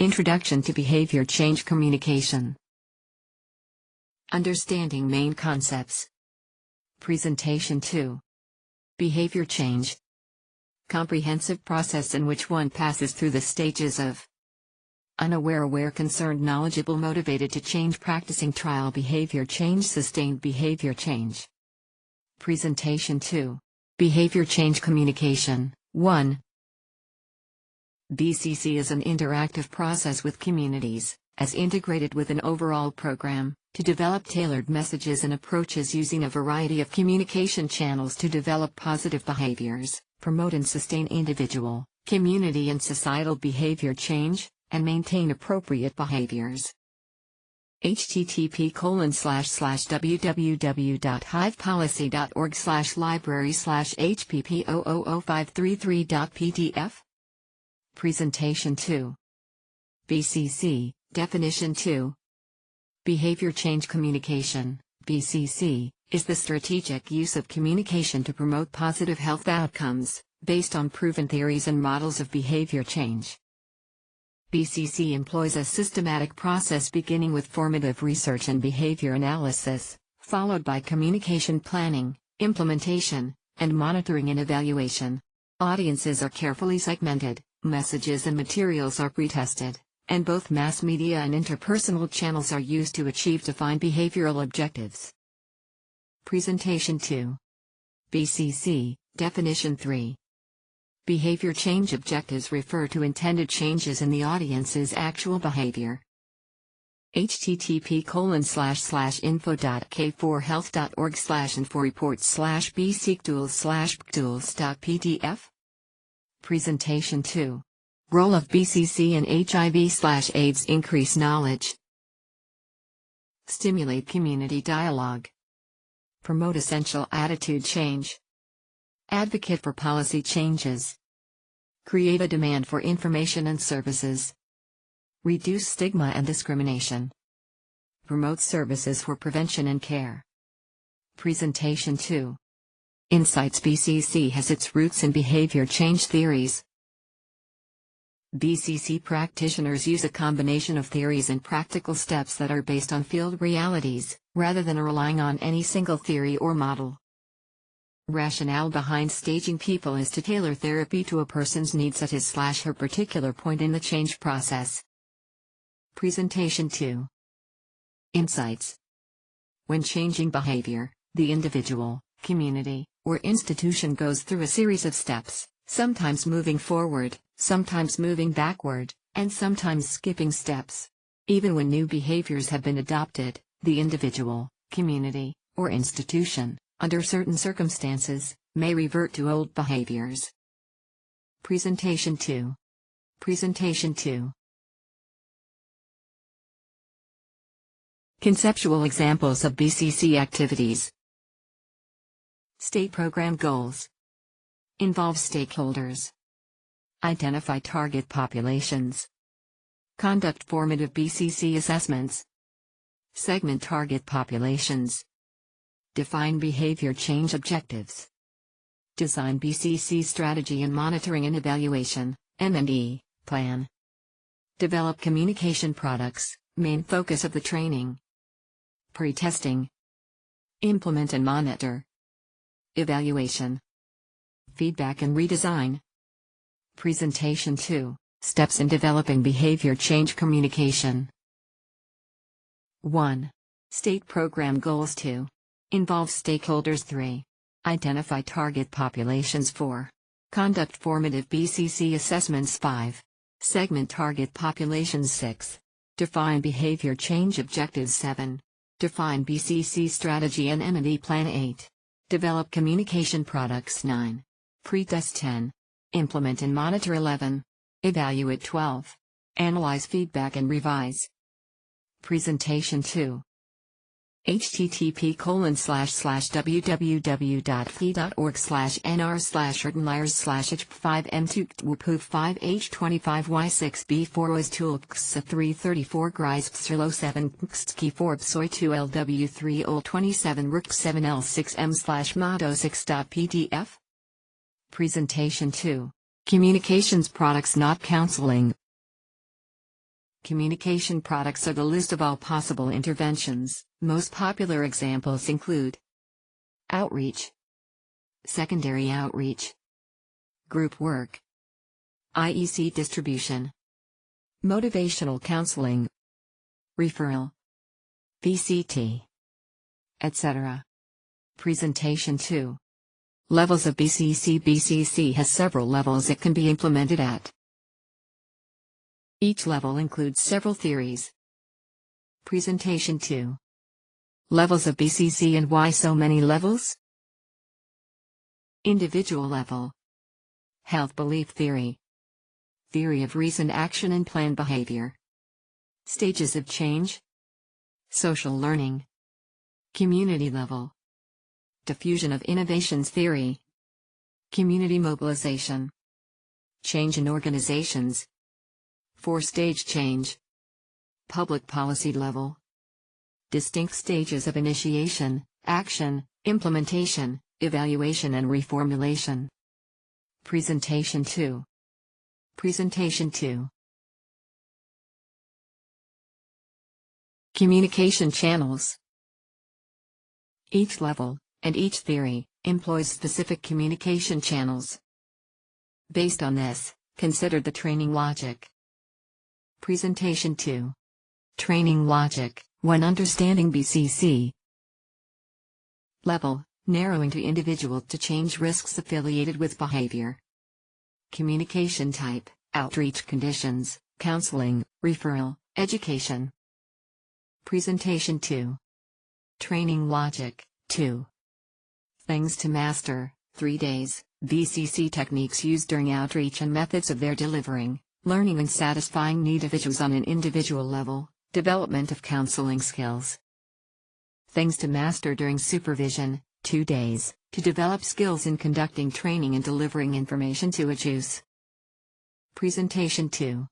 Introduction to Behavior Change Communication. Understanding Main Concepts. Presentation 2. Behavior Change. Comprehensive process in which one passes through the stages of unaware, aware, concerned, knowledgeable, motivated to change, practicing, trial, behavior change, sustained behavior change. Presentation 2. Behavior Change Communication. 1. BCC is an interactive process with communities, as integrated with an overall program, to develop tailored messages and approaches using a variety of communication channels to develop positive behaviors, promote and sustain individual, community and societal behavior change, and maintain appropriate behaviors. http://www.hivepolicy.org/library/hpp000533.pdf. Presentation 2. BCC, Definition 2. Behavior Change Communication, BCC, is the strategic use of communication to promote positive health outcomes, based on proven theories and models of behavior change. BCC employs a systematic process beginning with formative research and behavior analysis, followed by communication planning, implementation, and monitoring and evaluation. Audiences are carefully segmented, messages and materials are pre-tested, and both mass media and interpersonal channels are used to achieve defined behavioral objectives. Presentation 2. BCC, Definition 3. Behavior change objectives refer to intended changes in the audience's actual behavior. http://info.k4health.org/inforeports/bseqtools/ptools.pdf. Presentation 2. Role of BCC in HIV/AIDS. Increase knowledge. Stimulate community dialogue. Promote essential attitude change. Advocate for policy changes. Create a demand for information and services. Reduce stigma and discrimination. Promote services for prevention and care. Presentation 2. Insights. BCC has its roots in behavior change theories. BCC practitioners use a combination of theories and practical steps that are based on field realities, rather than relying on any single theory or model. Rationale behind staging people is to tailor therapy to a person's needs at his/her particular point in the change process. Presentation 2. Insights. When changing behavior, the individual, community, or institution goes through a series of steps, sometimes moving forward, sometimes moving backward, and sometimes skipping steps. Even when new behaviors have been adopted, the individual, community, or institution, under certain circumstances, may revert to old behaviors. Presentation 2. Presentation 2. Conceptual examples of BCC activities. State program goals. Involve stakeholders. Identify target populations. Conduct formative BCC assessments. Segment target populations. Define behavior change objectives. Design BCC strategy and monitoring and evaluation, M&E, plan. Develop communication products, main focus of the training. Pre-testing. Implement and monitor. Evaluation. Feedback and redesign. Presentation 2. Steps in developing behavior change communication. 1. State program goals. 2. Involve stakeholders. 3. Identify target populations. 4. Conduct formative BCC assessments. 5. Segment target populations. 6. Define behavior change objectives. 7. Define BCC strategy and M&E plan. 8. Develop communication products. 9. Pre-test. 10. Implement and monitor. 11. Evaluate. 12. Analyze feedback and revise. Presentation 2. http://www.fi.org/nr/rtnlires/h5m2wp5h25y6b4ostoolx334 grisp07 Forbes soy 2lw3 ol 27 rook 7l6m/mado6.pdf. Presentation 2. Communications products, not counseling. Communication products are the list of all possible interventions. Most popular examples include outreach, secondary outreach, group work, IEC distribution, motivational counseling, referral, VCT, etc. Presentation 2. Levels of BCC. BCC has several levels it can be implemented at. Each level includes several theories. Presentation 2. Levels of BCC and why so many levels? Individual level. Health belief theory. Theory of reason, action and planned behavior. Stages of change. Social learning. Community level. Diffusion of innovations theory. Community mobilization. Change in organizations. 4-stage change. Public policy level. Distinct stages of initiation, action, implementation, evaluation and reformulation. Presentation 2. Presentation 2. Communication channels. Each level, and each theory, employs specific communication channels. Based on this, consider the training logic. Presentation 2. Training logic, when understanding BCC. Level, narrowing to individual to change risks affiliated with behavior. Communication type, outreach conditions, counseling, referral, education. Presentation 2. Training logic, 2. Things to master, 3 days, BCC techniques used during outreach and methods of their delivering, learning and satisfying need individuals on an individual level, development of counseling skills. Things to master during supervision, 2 days, to develop skills in conducting training and delivering information to a juice. Presentation 2.